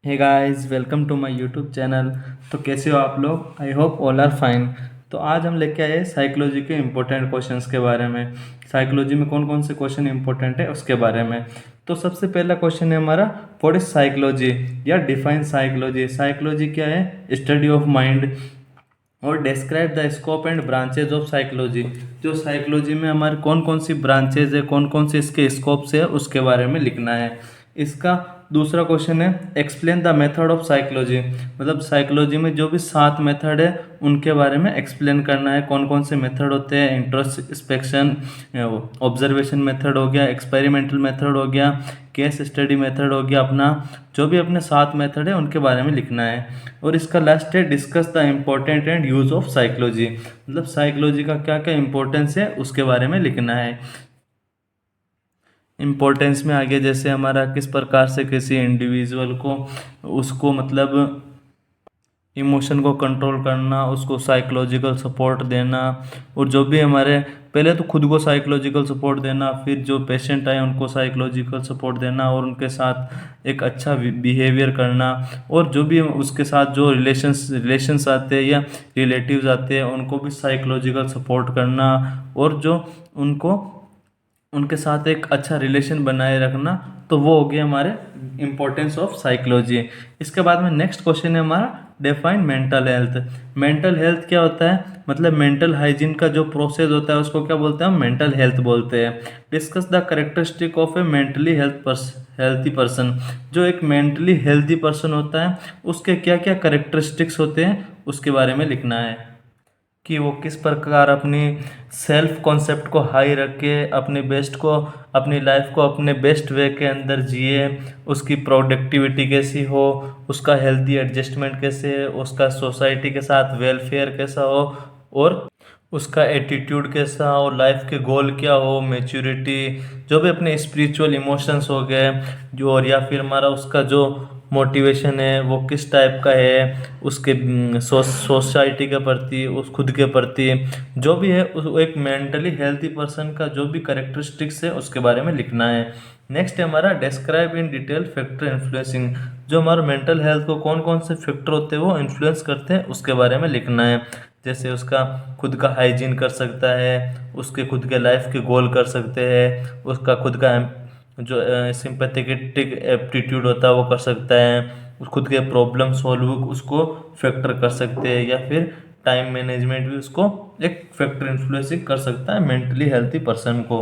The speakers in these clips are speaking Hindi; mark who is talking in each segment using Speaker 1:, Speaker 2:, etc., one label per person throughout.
Speaker 1: Hey guys, welcome to my YouTube channel. तो कैसे हो आप लोग? I hope all are fine. तो आज हम लेके आए साइकोलॉजी के इम्पोर्टेंट क्वेश्चंस के बारे में। साइकोलॉजी में कौन कौन से क्वेश्चन इंपॉर्टेंट है उसके बारे में। तो सबसे पहला क्वेश्चन है हमारा, व्हाट इज साइकोलॉजी या डिफाइन साइकोलॉजी। साइकोलॉजी क्या है? स्टडी ऑफ माइंड और describe the scope and branches of psychology. जो साइकोलॉजी में हमारे कौन कौन सी ब्रांचेज है, कौन कौन से इसके स्कोप्स है, उसके बारे में लिखना है। इसका दूसरा क्वेश्चन है, explain the method of psychology. मतलब साइकोलॉजी में जो भी 7 मेथड है उनके बारे में एक्सप्लेन करना है। कौन कौन से मेथड होते हैं? इंट्रोस्पेक्शन, ऑब्जर्वेशन मेथड हो गया, एक्सपेरिमेंटल मेथड हो गया, केस स्टडी मेथड हो गया। अपना जो भी अपने 7 मेथड है उनके बारे में लिखना है। और इसका लास्ट है, discuss the important and use of psychology. मतलब साइकोलॉजी का क्या क्या इंपॉर्टेंस है उसके बारे में लिखना है। इम्पोर्टेंस में आगे जैसे हमारा किस प्रकार से किसी इंडिविजुअल को उसको मतलब इमोशन को कंट्रोल करना, उसको साइकोलॉजिकल सपोर्ट देना। और जो भी हमारे पहले तो खुद को साइकोलॉजिकल सपोर्ट देना, फिर जो पेशेंट आए उनको साइकोलॉजिकल सपोर्ट देना और उनके साथ एक अच्छा बिहेवियर करना। और जो भी उसके साथ जो रिलेशंस आते हैं या रिलेटिव्स आते हैं उनको भी साइकोलॉजिकल सपोर्ट करना। और जो उनको उनके साथ एक अच्छा रिलेशन बनाए रखना। तो वो हो गया हमारे इम्पोर्टेंस ऑफ साइकोलॉजी। इसके बाद में नेक्स्ट क्वेश्चन है हमारा, define mental health. Mental health क्या होता है? मतलब मेंटल हाइजीन का जो प्रोसेस होता है उसको क्या बोलते हैं? हम मेंटल हेल्थ बोलते हैं। Discuss the characteristic of A mentally healthy person. जो एक मेंटली हेल्थी पर्सन होता है उसके क्या क्या करेक्टरिस्टिक्स होते हैं उसके बारे में लिखना है। कि वो किस प्रकार अपनी सेल्फ कॉन्सेप्ट को हाई रख के अपनी बेस्ट को, अपनी लाइफ को अपने बेस्ट वे के अंदर जिए। उसकी प्रोडक्टिविटी कैसी हो, उसका हेल्दी एडजस्टमेंट कैसे है, उसका सोसाइटी के साथ वेलफेयर कैसा हो, और उसका एटीट्यूड कैसा हो, लाइफ के गोल क्या हो, मैच्योरिटी, जो भी अपने स्पिरिचुअल इमोशंस हो गए जो, और या फिर हमारा उसका जो मोटिवेशन है वो किस टाइप का है, उसके सोसाइटी के प्रति, उस खुद के प्रति, जो भी है उस एक मेंटली हेल्थी पर्सन का जो भी करेक्टरिस्टिक्स है उसके बारे में लिखना है। नेक्स्ट है हमारा, describe in detail factor influencing. जो हमारा मेंटल हेल्थ को कौन कौन से फैक्टर होते हैं वो इन्फ्लुएंस करते हैं उसके बारे में लिखना है। जैसे उसका खुद का हाइजीन कर सकता है, उसके खुद के लाइफ के गोल कर सकते हैं, उसका खुद का जो सिंपैथेटिक एप्टीट्यूड होता है वो कर सकता है, उस खुद के प्रॉब्लम सॉल्व उसको फैक्टर कर सकते हैं, या फिर टाइम मैनेजमेंट भी उसको एक फैक्टर इन्फ्लुएंसिंग कर सकता है मेंटली हेल्थी पर्सन को।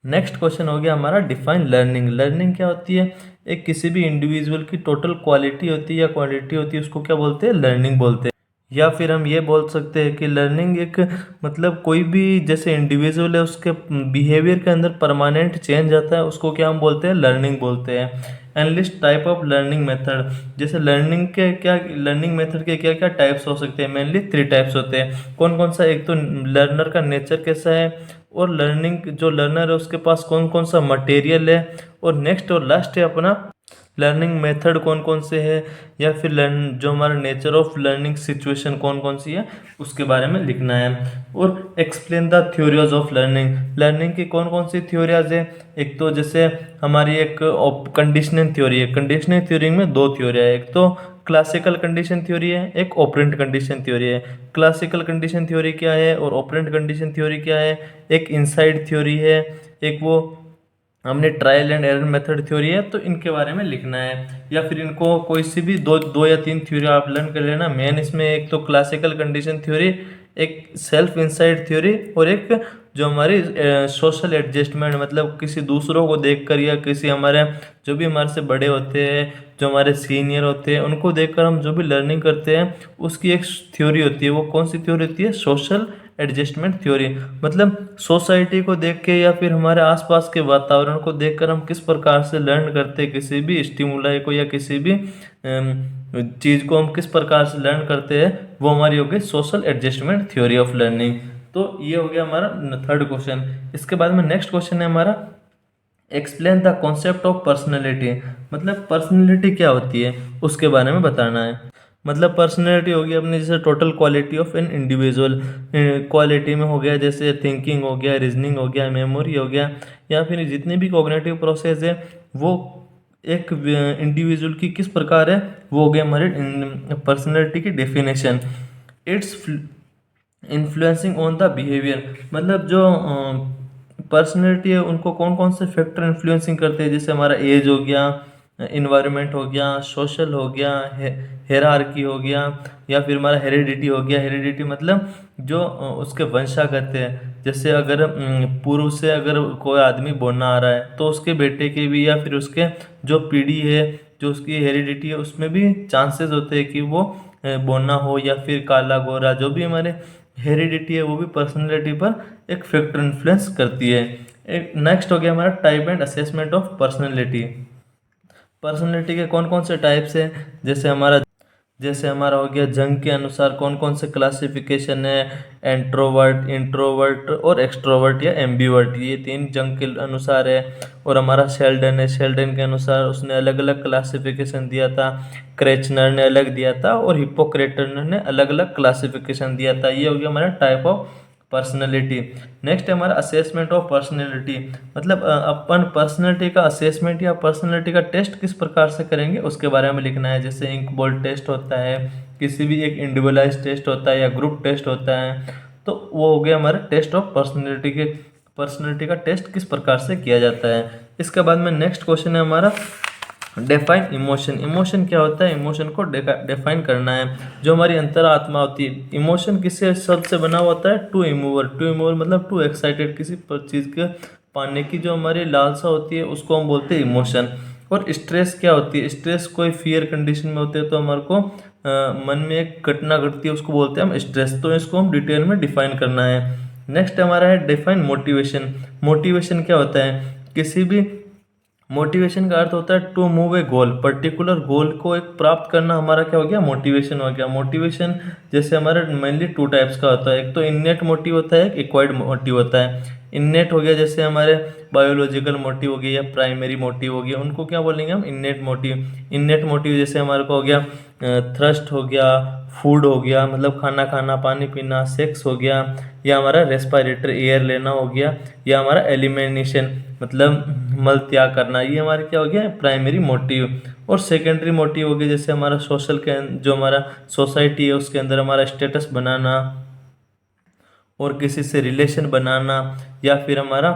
Speaker 1: नेक्स्ट क्वेश्चन हो गया हमारा, डिफाइन लर्निंग। लर्निंग क्या होती है? एक किसी भी इंडिविजुअल की टोटल क्वालिटी होती है या क्वालिटी होती है, उसको क्या बोलते हैं? लर्निंग बोलते हैं। या फिर हम ये बोल सकते हैं कि लर्निंग एक मतलब कोई भी जैसे इंडिविजुअल है उसके बिहेवियर के अंदर परमानेंट चेंज आता है, उसको क्या हम बोलते हैं? लर्निंग बोलते हैं। Enlist type of learning method. जैसे लर्निंग के क्या, लर्निंग मेथड के क्या क्या टाइप्स हो सकते हैं? मेनली 3 टाइप्स होते हैं। कौन कौन सा? एक तो लर्नर का नेचर कैसा है, और लर्निंग जो लर्नर है उसके पास कौन कौन सा मटेरियल है, और नेक्स्ट और लास्ट है अपना लर्निंग मेथड कौन कौन से है, या फिर लर्न जो हमारा नेचर ऑफ लर्निंग सिचुएशन कौन कौन सी है उसके बारे में लिखना है। और explain the theories of learning. Learning की कौन कौन सी थ्योरीज है? एक तो जैसे हमारी एक कंडीशनिंग थ्योरी है। कंडीशनिंग थ्योरी में 2 थ्योरी है, एक तो क्लासिकल कंडीशन थ्योरी है, एक ऑपरेंट कंडीशन थ्योरी है। क्लासिकल कंडीशन थ्योरी क्या है और ऑपरेंट कंडीशन थ्योरी क्या है? एक इनसाइड थ्योरी है, एक वो हमने trial and error method theory है। तो इनके बारे में लिखना है, या फिर इनको कोई सी भी दो या तीन थ्योरी आप लर्न कर लेना। मेन इसमें एक तो क्लासिकल कंडीशन थ्योरी, एक सेल्फ इंसाइड थ्योरी, और एक जो हमारी सोशल एडजस्टमेंट, मतलब किसी दूसरों को देखकर या किसी हमारे जो भी हमारे से बड़े होते हैं, जो हमारे सीनियर होते हैं, उनको देखकर हम जो भी लर्निंग करते हैं उसकी एक थ्योरी होती है। वो कौन सी थ्योरी होती है? Social adjustment theory. मतलब सोसाइटी को देख के या फिर हमारे आसपास के वातावरण को देखकर हम किस प्रकार से लर्न करते हैं, किसी भी स्टिमुलाई को या किसी भी चीज़ को हम किस प्रकार से लर्न करते हैं, वो हमारी हो गई social adjustment theory of learning. तो ये हो गया हमारा थर्ड क्वेश्चन। इसके बाद में नेक्स्ट क्वेश्चन है हमारा, explain the concept of personality. मतलब पर्सनैलिटी क्या होती है उसके बारे में बताना है। मतलब पर्सनैलिटी होगी अपनी जैसे total quality of an individual. Quality में हो गया जैसे थिंकिंग हो गया, रीजनिंग हो गया, मेमोरी हो गया, या फिर जितने भी कॉग्निटिव प्रोसेस है वो एक इंडिविजुअल की किस प्रकार है, वो हो गया हमारे पर्सनैलिटी की definition. It's influencing on the behaviour, मतलब जो पर्सनैलिटी है उनको कौन कौन से फैक्टर इन्फ्लुएंसिंग करते हैं, जैसे हमारा एज हो गया, इन्वायरमेंट हो गया, सोशल हो गया, हेरारकी हो गया, या फिर हमारा हेरिडिटी हो गया। हेरिडिटी मतलब जो उसके वंशागत है, जैसे अगर पूर्व से अगर कोई आदमी बोलना आ रहा है तो उसके बेटे के भी, या फिर उसके जो पीढ़ी है, जो उसकी हेरिडिटी है, उसमें भी चांसेस होते हैं कि वो बोलना हो, या फिर काला गोरा, जो भी हमारे हेरिडिटी है वो भी पर्सनैलिटी पर एक फैक्टर इन्फ्लुएंस करती है। एक नेक्स्ट हो गया हमारा type and assessment of personality. Personality के कौन कौन से टाइप्स हैं, जैसे हमारा हो गया जंग के अनुसार कौन कौन से क्लासिफिकेशन है, एंट्रोवर्ट, इंट्रोवर्ट और एक्सट्रोवर्ट या एम्बीवर्ट, ये तीन जंग के अनुसार है। और हमारा शेल्डन है, शेल्डन के अनुसार उसने अलग अलग क्लासिफिकेशन दिया था, क्रेचनर ने अलग दिया था, और हिप्पोक्रेटर ने अलग अलग क्लासिफिकेशन दिया था। ये हो गया हमारा टाइप ऑफ पर्सनैलिटी। नेक्स्ट है हमारा असेसमेंट ऑफ पर्सनैलिटी, मतलब अपन पर्सनैलिटी का असेसमेंट या पर्सनैलिटी का टेस्ट किस प्रकार से करेंगे उसके बारे में लिखना है। जैसे इंक बॉल टेस्ट होता है, किसी भी एक इंडिविजुअलाइज टेस्ट होता है, या ग्रुप टेस्ट होता है। तो वो हो गया हमारा टेस्ट ऑफ पर्सनैलिटी का टेस्ट किस प्रकार से किया जाता है। इसके बाद में नेक्स्ट क्वेश्चन है हमारा डिफाइन इमोशन। इमोशन क्या होता है, इमोशन को डिफाइन करना है। जो हमारी अंतरात्मा होती है, इमोशन किससे शब्द से बना हुआ होता है, टू इमूवर। टू इमूवर मतलब टू एक्साइटेड, किसी चीज़ के पाने की जो हमारी लालसा होती है उसको हम बोलते हैं इमोशन। और स्ट्रेस क्या होती है, स्ट्रेस कोई फियर कंडीशन में होते हैं तो हमारे को मन में एक घटना घटती है, उसको बोलते हैं हम स्ट्रेस। तो इसको हम डिटेल में डिफाइन करना है। नेक्स्ट हमारा है डिफाइन मोटिवेशन। मोटिवेशन क्या होता है, किसी भी मोटिवेशन का अर्थ होता है to move a goal, particular goal को एक प्राप्त करना, हमारा क्या हो गया, मोटिवेशन हो गया। मोटिवेशन जैसे हमारे मेनली टू टाइप्स का होता है, एक तो इननेट मोटिव होता है, एक एक्वायर्ड मोटिव होता है। इननेट हो गया जैसे हमारे बायोलॉजिकल मोटिव हो गया या प्राइमरी मोटिव हो गया, उनको क्या बोलेंगे हम, इननेट मोटिव। इननेट मोटिव जैसे हमारे को हो गया थ्रस्ट हो गया, फूड हो गया मतलब खाना खाना, पानी पीना, सेक्स हो गया, या हमारा रेस्पिरेटर एयर लेना हो गया, या हमारा एलिमिनेशन मतलब मल त्याग करना, ये हमारे क्या हो गया प्राइमरी मोटिव। और सेकेंडरी मोटिव हो गया जैसे हमारा सोशल के, जो हमारा सोसाइटी है उसके अंदर हमारा स्टेटस बनाना, और किसी से रिलेशन बनाना, या फिर हमारा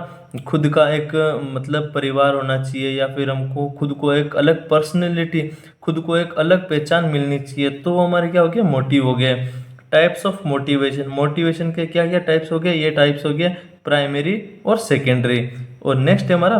Speaker 1: खुद का एक मतलब परिवार होना चाहिए, या फिर हमको खुद को एक अलग पर्सनैलिटी, खुद को एक अलग पहचान मिलनी चाहिए, तो वो हमारे क्या हो गया, मोटिव हो गए। टाइप्स ऑफ मोटिवेशन, मोटिवेशन के क्या क्या टाइप्स हो गए, ये टाइप्स हो गए प्राइमरी और सेकेंडरी। और नेक्स्ट है हमारा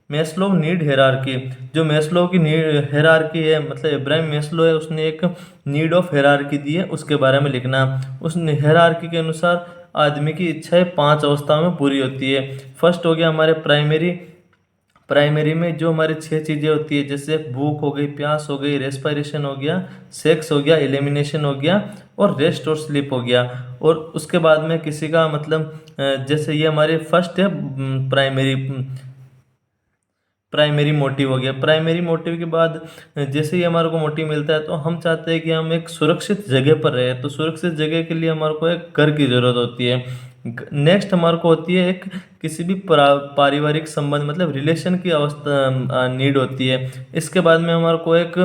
Speaker 1: मेस्लो नीड हेरारकी। जो मेस्लो की नीड हेरारकी है, मतलब इब्राहिम मेस्लो है, उसने एक नीड ऑफ हेरारकी दी है, उसके बारे में लिखना। उस हेरारकी के अनुसार आदमी की इच्छाएं 5 अवस्थाओं में पूरी होती है। फर्स्ट हो गया हमारे प्राइमरी। प्राइमरी में जो हमारी 6 चीज़ें होती है, जैसे भूख हो गई, प्यास हो गई, रेस्पिरेशन हो गया, सेक्स हो गया, एलिमिनेशन हो गया, और रेस्ट और स्लीप हो गया। और उसके बाद में किसी का मतलब जैसे ये हमारे फर्स्ट है प्राइमरी मोटिव हो गया। प्राइमरी मोटिव के बाद जैसे ही हमारे को मोटिव मिलता है तो हम चाहते हैं कि हम एक सुरक्षित जगह पर रहे, तो सुरक्षित जगह के लिए हमारे को एक घर की ज़रूरत होती है। नेक्स्ट हमारे को होती है एक किसी भी पारिवारिक संबंध मतलब रिलेशन की अवस्था नीड होती है। इसके बाद में हमारे को एक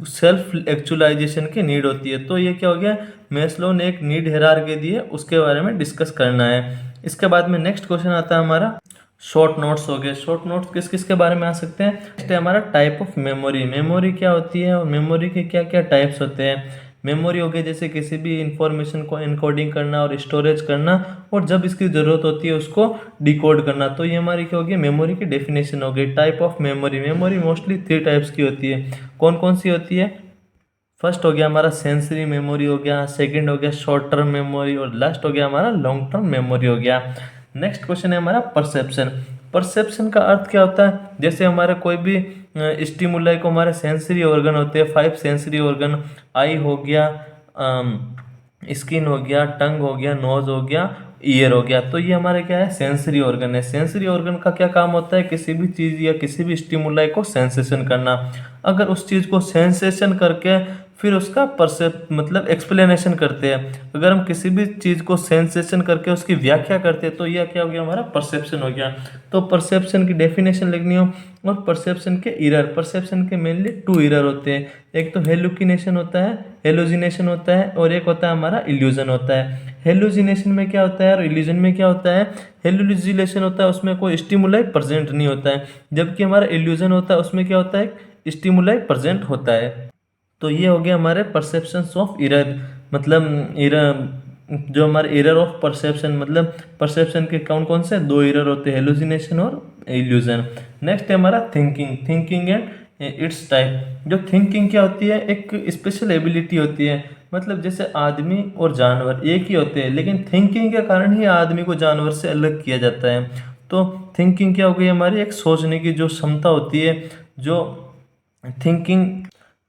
Speaker 1: सेल्फ एक्चुअलाइजेशन की नीड होती है। तो ये क्या हो गया, मेस्लो ने एक नीड हेरारकी दी है, उसके बारे में डिस्कस करना है। इसके बाद में नेक्स्ट क्वेश्चन आता है हमारा शॉर्ट नोट्स हो गए। शॉर्ट नोट्स किस किस के बारे में आ सकते हैं, नेक्स्ट है हमारा टाइप ऑफ मेमोरी। मेमोरी क्या होती है और मेमोरी के क्या क्या टाइप्स होते हैं। मेमोरी हो गई जैसे किसी भी इंफॉर्मेशन को इनकोडिंग करना और स्टोरेज करना, और जब इसकी ज़रूरत होती है उसको डिकोड करना। तो ये हमारी क्या होगी, मेमोरी की डेफिनेशन हो गई। Type of memory, memory mostly 3 types की होती है। कौन कौन सी होती है, फर्स्ट हो गया हमारा सेंसरी मेमोरी हो गया, सेकंड हो गया शॉर्ट टर्म मेमोरी, और लास्ट हो गया हमारा लॉन्ग टर्म मेमोरी हो गया। नेक्स्ट क्वेश्चन है हमारा परसेप्शन। परसेप्शन का अर्थ क्या होता है, जैसे हमारे कोई भी स्टिमुलाई को हमारे सेंसरी ऑर्गन होते हैं, 5 सेंसरी ऑर्गन, आई हो गया, स्किन हो गया, टंग हो गया, नोज हो गया, ईयर हो गया। तो ये हमारे क्या है, सेंसरी ऑर्गन है। सेंसरी ऑर्गन का क्या काम होता है, किसी भी चीज़ या किसी भी स्टिमुलाई को सेंसेशन करना। अगर उस चीज़ को सेंसेशन करके फिर उसका परसेप्ट मतलब एक्सप्लेनेशन करते हैं। अगर हम किसी भी चीज़ को सेंसेशन करके उसकी व्याख्या करते हैं तो यह क्या हो गया, हमारा परसेप्शन हो गया। तो परसेप्शन की डेफिनेशन लिखनी हो, और परसेप्शन के एरर, परसेप्शन के मेनली 2 एरर होते हैं। एक तो हेलुसिनेशन होता है, हेलोजिनेशन होता है, और एक होता है हमारा इल्यूजन होता है। हेलुसिनेशन में क्या होता है और इल्यूजन में क्या होता है? हेलुसिनेशन होता है उसमें कोई स्टिमुलाई प्रेजेंट नहीं होता है, जबकि हमारा इल्यूजन होता है उसमें क्या होता है? स्टिमुलाई प्रेजेंट होता है। तो ये हो गया हमारे परसेप्शंस ऑफ एरर, मतलब एरर, जो हमारे एरर ऑफ परसेप्शन, मतलब परसेप्शन के कौन कौन से 2 एरर होते हैं, हेलुसिनेशन और इल्यूजन। नेक्स्ट है हमारा thinking, thinking and it's type. जो थिंकिंग क्या होती है? एक स्पेशल एबिलिटी होती है, मतलब जैसे आदमी और जानवर एक ही होते हैं, लेकिन थिंकिंग के कारण ही आदमी को जानवर से अलग किया जाता है। तो थिंकिंग क्या हो गई हमारी? एक सोचने की जो क्षमता होती है, जो थिंकिंग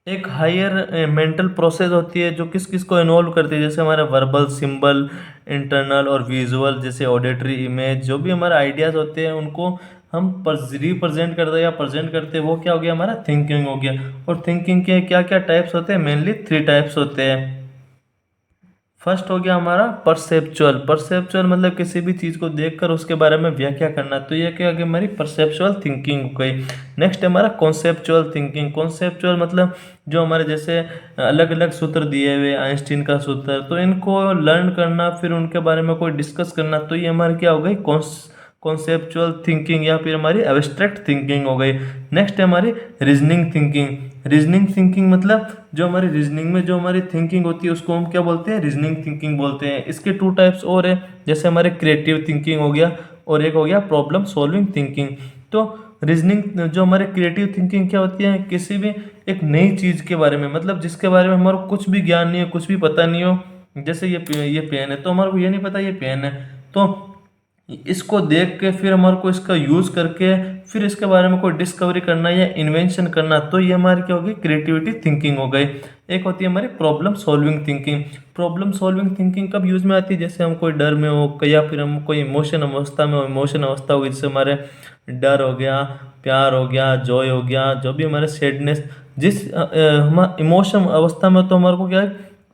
Speaker 1: एक हायर मेंटल प्रोसेस होती है, जो किस किस को इन्वॉल्व करती है, जैसे हमारा वर्बल, सिंबल, इंटरनल और विजुअल, जैसे ऑडिटरी, इमेज, जो भी हमारे आइडियाज़ होते हैं उनको हम रिप्रेजेंट करते हैं या प्रेजेंट करते हैं, वो क्या हो गया हमारा? थिंकिंग हो गया। और थिंकिंग के क्या क्या टाइप्स होते हैं? मेनली 3 टाइप्स होते हैं। फर्स्ट हो गया हमारा परसेप्चुअल, परसेप्चुअल मतलब किसी भी चीज़ को देखकर उसके बारे में व्याख्या करना, तो ये क्या हो गया हमारी परसेप्चुअल थिंकिंग हो गई। नेक्स्ट है हमारा कॉन्सेप्चुअल थिंकिंग, कॉन्सेप्चुअल मतलब जो हमारे जैसे अलग अलग सूत्र दिए हुए, आइंस्टीन का सूत्र, तो इनको लर्न करना, फिर उनके बारे में कोई डिस्कस करना, तो ये हमारी क्या हो गई? कॉन्सेप्चुअल थिंकिंग या फिर हमारी एब्स्ट्रैक्ट थिंकिंग हो गई। नेक्स्ट है हमारी रीजनिंग थिंकिंग, रीजनिंग थिंकिंग मतलब जो हमारी रीजनिंग में जो हमारी थिंकिंग होती है उसको हम क्या बोलते हैं? रीजनिंग थिंकिंग बोलते हैं। इसके 2 टाइप्स और है, जैसे हमारे क्रिएटिव थिंकिंग हो गया और एक हो गया प्रॉब्लम सॉल्विंग थिंकिंग। तो रीजनिंग जो हमारे क्रिएटिव थिंकिंग क्या होती है? किसी भी एक नई चीज़ के बारे में, मतलब जिसके बारे में हमारा कुछ भी ज्ञान नहीं है, कुछ भी पता नहीं हो, जैसे ये पेन है तो हमारे को ये नहीं पता ये पेन है, तो इसको देख के फिर हमारे को इसका यूज़ करके फिर इसके बारे में कोई डिस्कवरी करना या इन्वेंशन करना, तो ये हमारी क्या होगी? क्रिएटिविटी थिंकिंग हो गई। एक होती है हमारी problem solving thinking. Problem solving thinking कब यूज़ में आती है? जैसे हम कोई डर में हो या फिर हम कोई इमोशन अवस्था में हो, इमोशन अवस्था होगी, जैसे हमारे डर हो गया, प्यार हो गया, जॉय हो गया, जो भी हमारे सैडनेस, जिस हम इमोशन अवस्था में, तो हमारे को क्या है?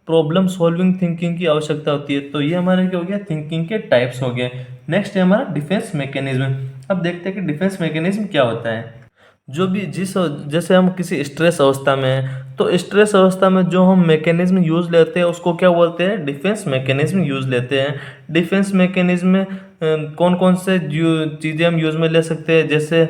Speaker 1: प्रॉब्लम सॉल्विंग थिंकिंग की आवश्यकता होती है। तो ये हमारे क्या हो गया? थिंकिंग के टाइप्स हो गए। नेक्स्ट है हमारा डिफेंस मैकेनिज्म। अब देखते हैं कि डिफेंस मैकेनिज्म क्या होता है। जो भी जिस जैसे हम किसी स्ट्रेस अवस्था में हैं, तो स्ट्रेस अवस्था में जो हम मैकेनिज्म यूज़ लेते हैं उसको क्या बोलते हैं? डिफेंस मैकेनिज्म यूज़ लेते हैं। डिफेंस मैकेनिज्म में कौन कौन से चीज़ें हम यूज़ में ले सकते हैं? जैसे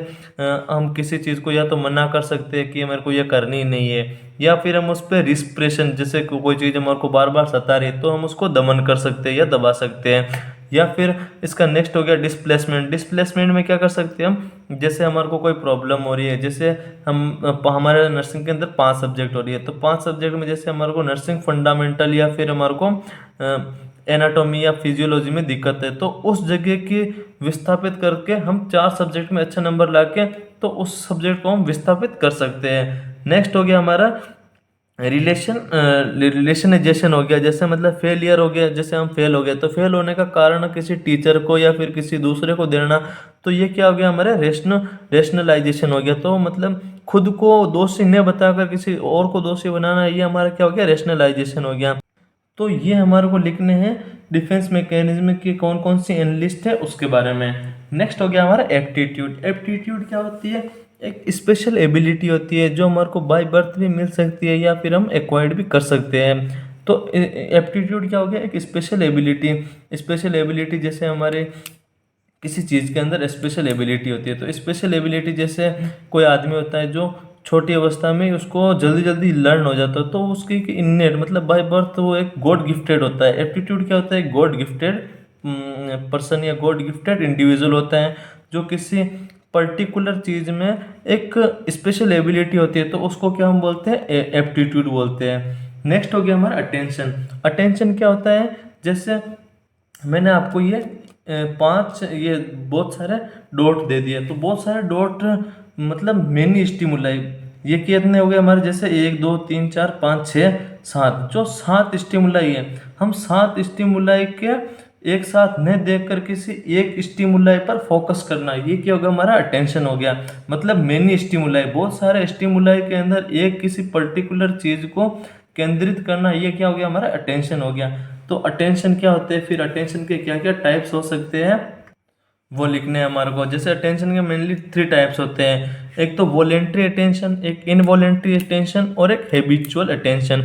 Speaker 1: हम किसी चीज़ को या तो मना कर सकते हैं कि मेरे को ये करनी ही नहीं है, या फिर हम उस पर रिस्प्रेशन, जैसे कोई चीज़ हमारे को बार बार सता रही है तो हम उसको दमन कर सकते हैं या दबा सकते हैं। या फिर इसका नेक्स्ट हो गया डिस्प्लेसमेंट। डिस्प्लेसमेंट में क्या कर सकते हैं हम? जैसे हमारे को कोई प्रॉब्लम हो रही है, जैसे हमारे नर्सिंग के अंदर 5 सब्जेक्ट हो रही है, तो 5 सब्जेक्ट में जैसे हमारे को नर्सिंग फंडामेंटल या फिर हमारे को एनाटॉमी या फिजियोलॉजी में दिक्कत है, तो उस जगह की विस्थापित करके हम 4 सब्जेक्ट में अच्छा नंबर लाके तो उस सब्जेक्ट को हम विस्थापित कर सकते हैं। नेक्स्ट हो गया हमारा रिलेशनाइजेशन हो गया, जैसे मतलब फेलियर हो गया, जैसे हम फेल हो गए तो फेल होने का कारण किसी टीचर को या फिर किसी दूसरे को देना, तो ये क्या हो गया हमारे रेशनलाइजेशन हो गया। तो मतलब खुद को दोषी न बताकर किसी और को दोषी बनाना, ये हमारा क्या हो गया? रेशनलाइजेशन हो गया। तो ये हमारे को लिखने हैं डिफेंस मैकेनिज्म की कौन कौन सी एनालिस्ट है उसके बारे में। नेक्स्ट हो गया हमारा एप्टीट्यूड। एप्टीट्यूड क्या होती है? एक स्पेशल एबिलिटी होती है जो हमारे को बाय बर्थ भी मिल सकती है या फिर हम एक्वायर्ड भी कर सकते हैं। तो एप्टीट्यूड क्या हो गया? एक स्पेशल एबिलिटी। स्पेशल एबिलिटी जैसे हमारे किसी चीज़ के अंदर स्पेशल एबिलिटी होती है, तो स्पेशल एबिलिटी जैसे कोई आदमी होता है जो छोटी अवस्था में उसको जल्दी जल्दी लर्न हो जाता है, तो उसकी इननेट मतलब बाय बर्थ वो एक गॉड गिफ्टेड होता है। एप्टीट्यूड क्या होता है? गॉड गिफ्टेड पर्सन या गॉड गिफ्टेड इंडिविजुअल होता है जो किसी पर्टिकुलर चीज़ में एक स्पेशल एबिलिटी होती है, तो उसको क्या हम बोलते हैं? एप्टीट्यूड बोलते हैं। नेक्स्ट हो गया हमारा अटेंशन। अटेंशन क्या होता है? जैसे मैंने आपको ये 5 ये बहुत सारे डॉट दे दिए, तो बहुत सारे डॉट मतलब मेनी स्टिमुलाई, ये कितने हो गए हमारे? जैसे 1 2 3 4 5 6 7, जो 7 स्टिमुलाई है, हम 7 स्टिमुलाई के एक साथ न देखकर किसी एक स्टिमुलाई पर फोकस करना, ये क्या होगा? हमारा अटेंशन हो गया। मतलब मेनी स्टिमुलाई, बहुत सारे स्टिमुलाई के अंदर एक किसी पर्टिकुलर चीज़ को केंद्रित करना, ये क्या हो गया हमारा अटेंशन हो गया। तो अटेंशन क्या होते हैं, फिर अटेंशन के क्या क्या टाइप्स हो सकते हैं वो लिखने हैं हमारे को। जैसे अटेंशन के मेनली 3 टाइप्स होते हैं, एक तो वॉलेंट्री अटेंशन, एक इनवॉलेंट्री अटेंशन और एक हैबिचुअल अटेंशन।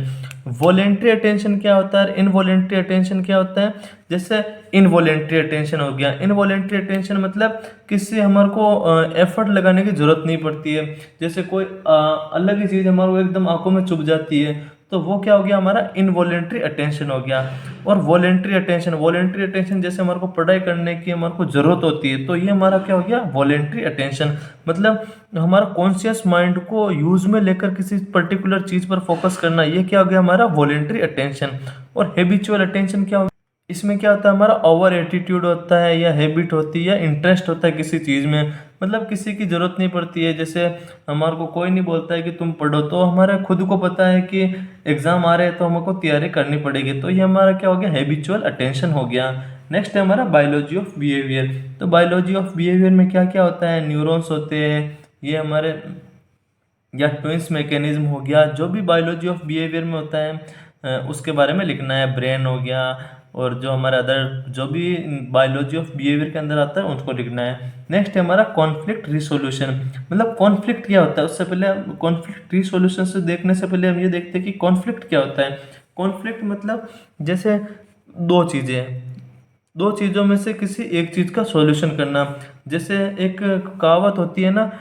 Speaker 1: वॉलेंट्री अटेंशन क्या होता है, इनवॉलेंट्री अटेंशन क्या होता है। जैसे इनवॉलेंट्री अटेंशन हो गया, इनवॉलेंट्री अटेंशन मतलब किसी हमारे को एफर्ट लगाने की जरूरत नहीं पड़ती है। जैसे कोई अलग ही चीज़ हमारे को एकदम आंखों में चुभ जाती है, तो वो क्या हो गया हमारा इनवॉलेंट्री अटेंशन हो गया। और वॉलेंट्री अटेंशन, वॉलेंट्री अटेंशन जैसे हमारे को पढ़ाई करने की हमारे को जरूरत होती है, तो ये हमारा क्या हो गया वॉलेंट्री अटेंशन। मतलब हमारा कॉन्शियस माइंड को यूज में लेकर किसी पर्टिकुलर चीज पर फोकस करना, ये क्या हो गया हमारा वॉलेंट्री अटेंशन। और हैबिचुअल अटेंशन क्या हो, इसमें क्या होता है हमारा ओवर एटीट्यूड होता है, या हैबिट होती है, या इंटरेस्ट होता है किसी चीज़ में। मतलब किसी की ज़रूरत नहीं पड़ती है, जैसे हमारे को कोई नहीं बोलता है कि तुम पढ़ो, तो हमारे खुद को पता है कि एग्ज़ाम आ रहे हैं तो हमको तैयारी करनी पड़ेगी। तो ये हमारा क्या हो गया हैबिचुअल अटेंशन हो गया। नेक्स्ट है हमारा बायोलॉजी ऑफ बिहेवियर। तो बायोलॉजी ऑफ बिहेवियर में क्या क्या होता है, न्यूरॉन्स होते हैं, ये हमारे या ट्विंस मैकेनिज्म हो गया, जो भी बायोलॉजी ऑफ बिहेवियर में होता है उसके बारे में लिखना है। ब्रेन हो गया, और जो हमारे अदर जो भी बायोलॉजी ऑफ बिहेवियर के अंदर आता है उसको लिखना है। नेक्स्ट है हमारा कॉन्फ्लिक्ट रिसोल्यूशन। मतलब कॉन्फ्लिक्ट क्या होता है, उससे पहले कॉन्फ्लिक्ट रिसोल्यूशन से देखने से पहले हम ये देखते हैं कि कॉन्फ्लिक्ट क्या होता है। कॉन्फ्लिक्ट मतलब जैसे दो चीज़ों में से किसी एक चीज़ का सॉल्यूशन करना। जैसे एक कहावत होती है ना,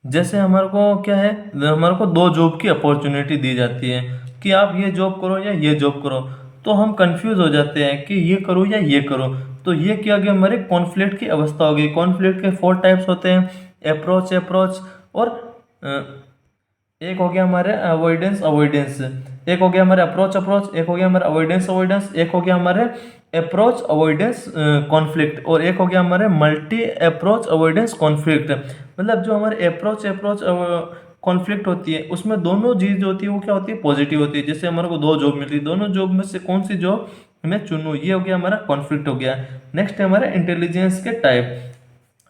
Speaker 1: जैसे हमारे को क्या है, हमारे को 2 जॉब की अपॉर्चुनिटी दी जाती है कि आप ये जॉब करो या ये जॉब करो, तो हम कंफ्यूज हो जाते हैं कि ये करूँ या ये करूँ। तो ये क्या गया हमारे कॉन्फ्लिक्ट की अवस्था होगी। कॉन्फ्लिक्ट के 4 टाइप्स होते हैं, अप्रोच और एक हो गया हमारे अवॉइडेंस, एक हो गया हमारे अप्रोच, एक हो गया हमारे अवॉइडेंस, एक हो गया हमारे अप्रोच अवॉइडेंस कॉन्फ्लिक्ट, और एक हो गया हमारे मल्टी अप्रोच अवॉइडेंस कॉन्फ्लिक्ट। मतलब जो हमारे अप्रोच कॉन्फ्लिक्ट होती है, उसमें दोनों चीज जो होती है वो क्या होती है पॉजिटिव होती है। जैसे हमारे को 2 जॉब मिल रही, दोनों जॉब में से कौन सी जॉब मैं चुनूँ, ये हो गया हमारा कॉन्फ्लिक्ट हो गया। नेक्स्ट है हमारा इंटेलिजेंस के टाइप।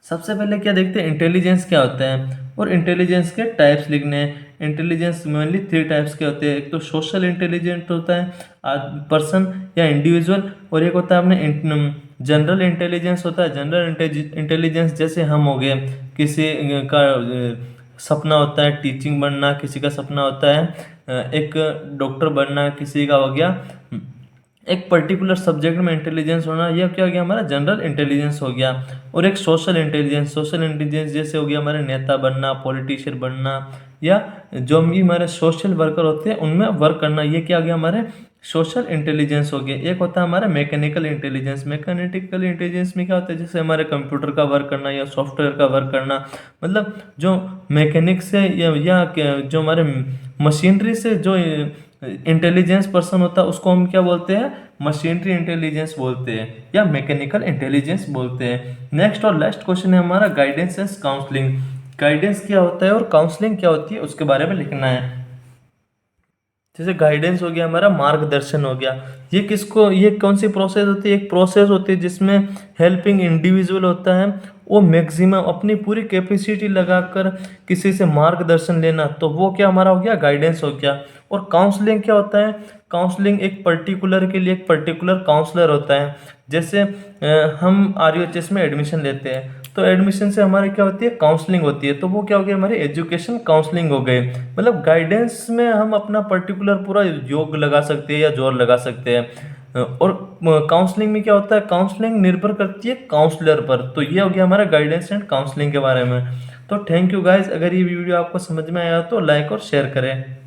Speaker 1: सबसे पहले क्या देखते हैं इंटेलिजेंस क्या होता है, और इंटेलिजेंस के टाइप्स लिखने हैं। इंटेलिजेंस मेनली 3 टाइप्स के होते हैं, एक तो सोशल इंटेलिजेंट होता है पर्सन या इंडिविजुअल, और एक होता है अपने जनरल इंटेलिजेंस होता है। जनरल इंटेलिजेंस जैसे हम हो गए, किसी का सपना होता है टीचिंग बनना, किसी का सपना होता है एक डॉक्टर बनना, किसी का हो गया एक पर्टिकुलर सब्जेक्ट में इंटेलिजेंस होना, यह क्या हो गया हमारा जनरल इंटेलिजेंस हो गया। और एक सोशल इंटेलिजेंस जैसे हो गया हमारे नेता बनना, पॉलिटिशियन बनना, या जो भी हमारे सोशल वर्कर होते हैं उनमें वर्क करना, ये क्या हो गया हमारे सोशल इंटेलिजेंस हो गया। एक होता है हमारा मैकेनिकल इंटेलिजेंस। मैकेनिकल इंटेलिजेंस में क्या होता है, जैसे हमारे कंप्यूटर का वर्क करना या सॉफ्टवेयर का वर्क करना। मतलब जो मैकेनिक से या जो हमारे मशीनरी से जो इंटेलिजेंस पर्सन होता है उसको हम क्या बोलते हैं, मशीनरी इंटेलिजेंस बोलते हैं या मैकेनिकल इंटेलिजेंस बोलते हैं। नेक्स्ट और लास्ट क्वेश्चन है हमारा गाइडेंस एंड काउंसलिंग। गाइडेंस क्या होता है और काउंसलिंग क्या होती है उसके बारे में लिखना है। जैसे गाइडेंस हो गया हमारा मार्गदर्शन हो गया, ये कौन सी प्रोसेस होती है, एक प्रोसेस होती है जिसमें हेल्पिंग इंडिविजुअल होता है वो मैक्सिमम अपनी पूरी कैपेसिटी लगाकर किसी से मार्गदर्शन लेना, तो वो क्या हमारा हो गया गाइडेंस हो गया। और काउंसलिंग क्या होता है, काउंसलिंग एक पर्टिकुलर के लिए एक पर्टिकुलर काउंसलर होता है। जैसे हम RUHS में एडमिशन लेते हैं, तो एडमिशन से हमारी क्या होती है काउंसलिंग होती है, तो वो क्या हो गया हमारी एजुकेशन काउंसलिंग हो गए। मतलब गाइडेंस में हम अपना पर्टिकुलर पूरा योग लगा सकते हैं या जोर लगा सकते हैं। और काउंसलिंग में क्या होता है, काउंसलिंग निर्भर करती है काउंसलर पर। तो ये हो गया हमारा गाइडेंस एंड काउंसलिंग के बारे में। तो थैंक यू गाइज, अगर ये वीडियो आपको समझ में आया तो लाइक और शेयर करें।